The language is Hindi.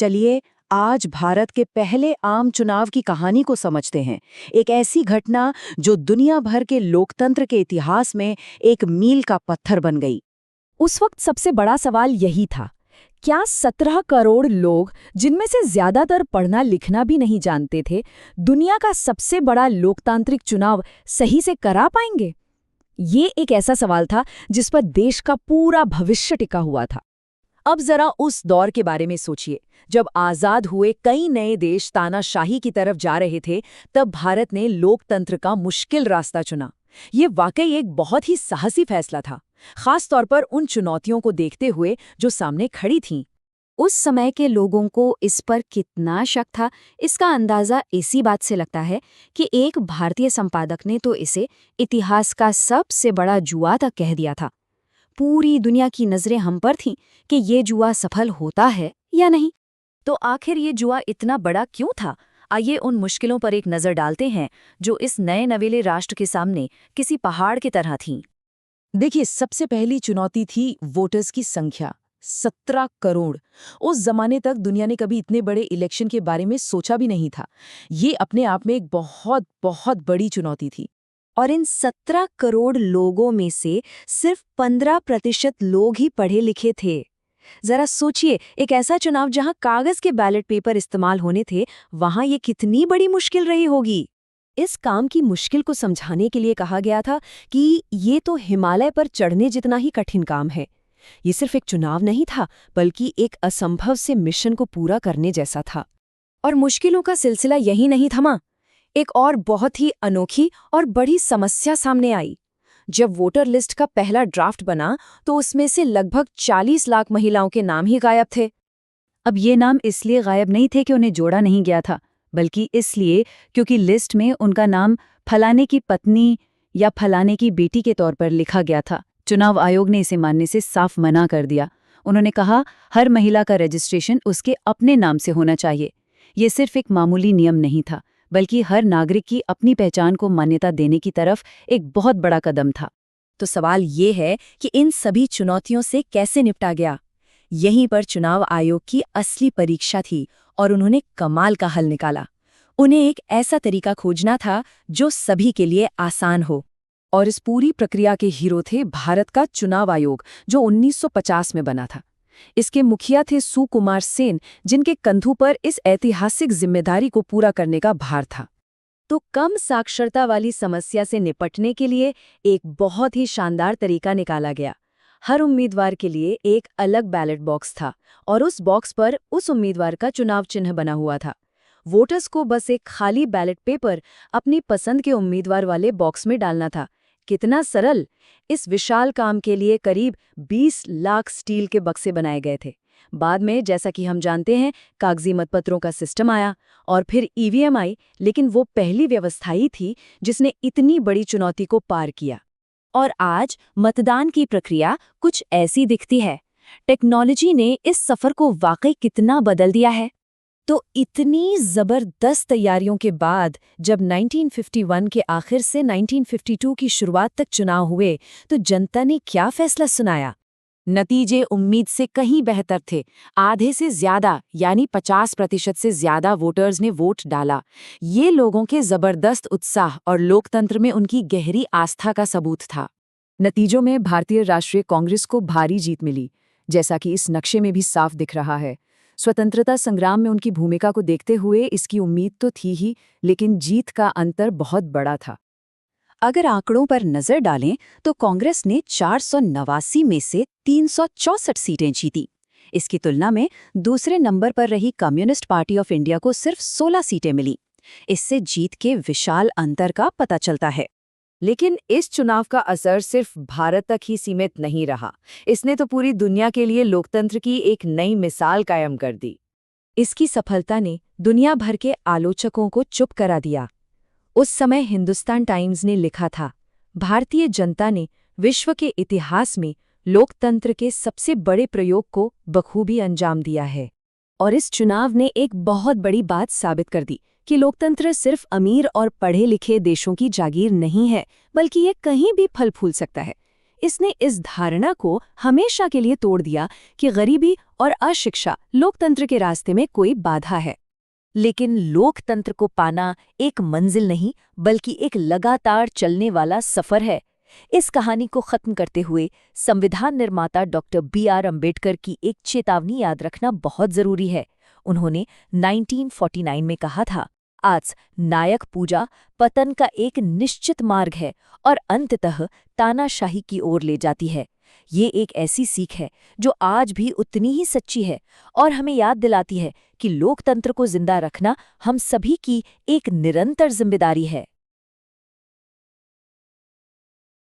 चलिए आज भारत के पहले आम चुनाव की कहानी को समझते हैं। एक ऐसी घटना जो दुनिया भर के लोकतंत्र के इतिहास में एक मील का पत्थर बन गई। उस वक्त सबसे बड़ा सवाल यही था, क्या 17 करोड़ लोग, जिनमें से ज्यादातर पढ़ना लिखना भी नहीं जानते थे, दुनिया का सबसे बड़ा लोकतांत्रिक चुनाव सही से करा पाएंगे? ये एक ऐसा सवाल था जिस पर देश का पूरा भविष्य टिका हुआ था। अब जरा उस दौर के बारे में सोचिए, जब आजाद हुए कई नए देश तानाशाही की तरफ जा रहे थे, तब भारत ने लोकतंत्र का मुश्किल रास्ता चुना। ये वाकई एक बहुत ही साहसी फैसला था, खास तौर पर उन चुनौतियों को देखते हुए जो सामने खड़ी थीं। उस समय के लोगों को इस पर कितना शक था, इसका अंदाजा इसी बात से लगता है कि एक भारतीय संपादक ने तो इसे इतिहास का सबसे बड़ा जुआ तक कह दिया था। पूरी दुनिया की नजरें हम पर थीं कि ये जुआ सफल होता है या नहीं। तो आखिर ये जुआ इतना बड़ा क्यों था? आइए उन मुश्किलों पर एक नज़र डालते हैं जो इस नए नवेले राष्ट्र के सामने किसी पहाड़ की तरह थीं। देखिए, सबसे पहली चुनौती थी वोटर्स की संख्या। 17 करोड़। उस जमाने तक दुनिया ने कभी इतने बड़े इलेक्शन के बारे में सोचा भी नहीं था। ये अपने आप में एक बहुत बहुत बड़ी चुनौती थी। और इन 17 करोड़ लोगों में से सिर्फ 15% लोग ही पढ़े लिखे थे। जरा सोचिए, एक ऐसा चुनाव जहां कागज के बैलेट पेपर इस्तेमाल होने थे, वहां ये कितनी बड़ी मुश्किल रही होगी। इस काम की मुश्किल को समझाने के लिए कहा गया था कि ये तो हिमालय पर चढ़ने जितना ही कठिन काम है। ये सिर्फ एक चुनाव नहीं था, बल्कि एक असंभव से मिशन को पूरा करने जैसा था। और मुश्किलों का सिलसिला यही नहीं थमा। एक और बहुत ही अनोखी और बड़ी समस्या सामने आई। जब वोटर लिस्ट का पहला ड्राफ्ट बना तो उसमें से लगभग 40 लाख महिलाओं के नाम ही गायब थे। अब ये नाम इसलिए गायब नहीं थे कि उन्हें जोड़ा नहीं गया था, बल्कि इसलिए क्योंकि लिस्ट में उनका नाम फलाने की पत्नी या फलाने की बेटी के तौर पर लिखा गया था। चुनाव आयोग ने इसे मानने से साफ मना कर दिया। उन्होंने कहा, हर महिला का रजिस्ट्रेशन उसके अपने नाम से होना चाहिए। ये सिर्फ एक मामूली नियम नहीं था, बल्कि हर नागरिक की अपनी पहचान को मान्यता देने की तरफ एक बहुत बड़ा कदम था। तो सवाल ये है कि इन सभी चुनौतियों से कैसे निपटा गया? यहीं पर चुनाव आयोग की असली परीक्षा थी और उन्होंने कमाल का हल निकाला। उन्हें एक ऐसा तरीका खोजना था जो सभी के लिए आसान हो। और इस पूरी प्रक्रिया के हीरो थे भारत का चुनाव आयोग, जो 1950 में बना था। इसके मुखिया थे सुकुमार सेन, जिनके कंधों पर इस ऐतिहासिक जिम्मेदारी को पूरा करने का भार था। तो कम साक्षरता वाली समस्या से निपटने के लिए एक बहुत ही शानदार तरीका निकाला गया। हर उम्मीदवार के लिए एक अलग बैलेट बॉक्स था और उस बॉक्स पर उस उम्मीदवार का चुनाव चिन्ह बना हुआ था। वोटर्स को बस एक खाली बैलेट पेपर अपनी पसंद के उम्मीदवार वाले बॉक्स में डालना था। कितना सरल! इस विशाल काम के लिए करीब 20 लाख स्टील के बक्से बनाए गए थे। बाद में, जैसा कि हम जानते हैं, कागजी मतपत्रों का सिस्टम आया और फिर ईवीएम आई, लेकिन वो पहली व्यवस्था ही थी जिसने इतनी बड़ी चुनौती को पार किया। और आज मतदान की प्रक्रिया कुछ ऐसी दिखती है। टेक्नोलॉजी ने इस सफर को वाकई कितना बदल दिया है। तो इतनी जबरदस्त तैयारियों के बाद जब 1951 के आखिर से 1952 की शुरुआत तक चुनाव हुए, तो जनता ने क्या फैसला सुनाया? नतीजे उम्मीद से कहीं बेहतर थे। आधे से ज्यादा यानी 50% से ज्यादा वोटर्स ने वोट डाला। ये लोगों के जबरदस्त उत्साह और लोकतंत्र में उनकी गहरी आस्था का सबूत था। नतीजों में भारतीय राष्ट्रीय कांग्रेस को भारी जीत मिली, जैसा कि इस नक्शे में भी साफ दिख रहा है। स्वतंत्रता संग्राम में उनकी भूमिका को देखते हुए इसकी उम्मीद तो थी ही, लेकिन जीत का अंतर बहुत बड़ा था। अगर आंकड़ों पर नजर डालें तो कांग्रेस ने 489 में से 364 सीटें जीती। इसकी तुलना में दूसरे नंबर पर रही कम्युनिस्ट पार्टी ऑफ इंडिया को सिर्फ 16 सीटें मिली। इससे जीत के विशाल अंतर का पता चलता है। लेकिन इस चुनाव का असर सिर्फ भारत तक ही सीमित नहीं रहा। इसने तो पूरी दुनिया के लिए लोकतंत्र की एक नई मिसाल कायम कर दी। इसकी सफलता ने दुनिया भर के आलोचकों को चुप करा दिया। उस समय हिंदुस्तान टाइम्स ने लिखा था, भारतीय जनता ने विश्व के इतिहास में लोकतंत्र के सबसे बड़े प्रयोग को बखूबी अंजाम दिया है। और इस चुनाव ने एक बहुत बड़ी बात साबित कर दी कि लोकतंत्र सिर्फ अमीर और पढ़े लिखे देशों की जागीर नहीं है, बल्कि ये कहीं भी फल फूल सकता है। इसने इस धारणा को हमेशा के लिए तोड़ दिया कि गरीबी और अशिक्षा लोकतंत्र के रास्ते में कोई बाधा है। लेकिन लोकतंत्र को पाना एक मंजिल नहीं बल्कि एक लगातार चलने वाला सफर है। इस कहानी को खत्म करते हुए संविधान निर्माता डॉक्टर बी.आर. अम्बेडकर की एक चेतावनी याद रखना बहुत जरूरी है। उन्होंने 1949 में कहा था, आज नायक पूजा पतन का एक निश्चित मार्ग है और अंततः तानाशाही की ओर ले जाती है। ये एक ऐसी सीख है जो आज भी उतनी ही सच्ची है और हमें याद दिलाती है कि लोकतंत्र को जिंदा रखना हम सभी की एक निरंतर जिम्मेदारी है।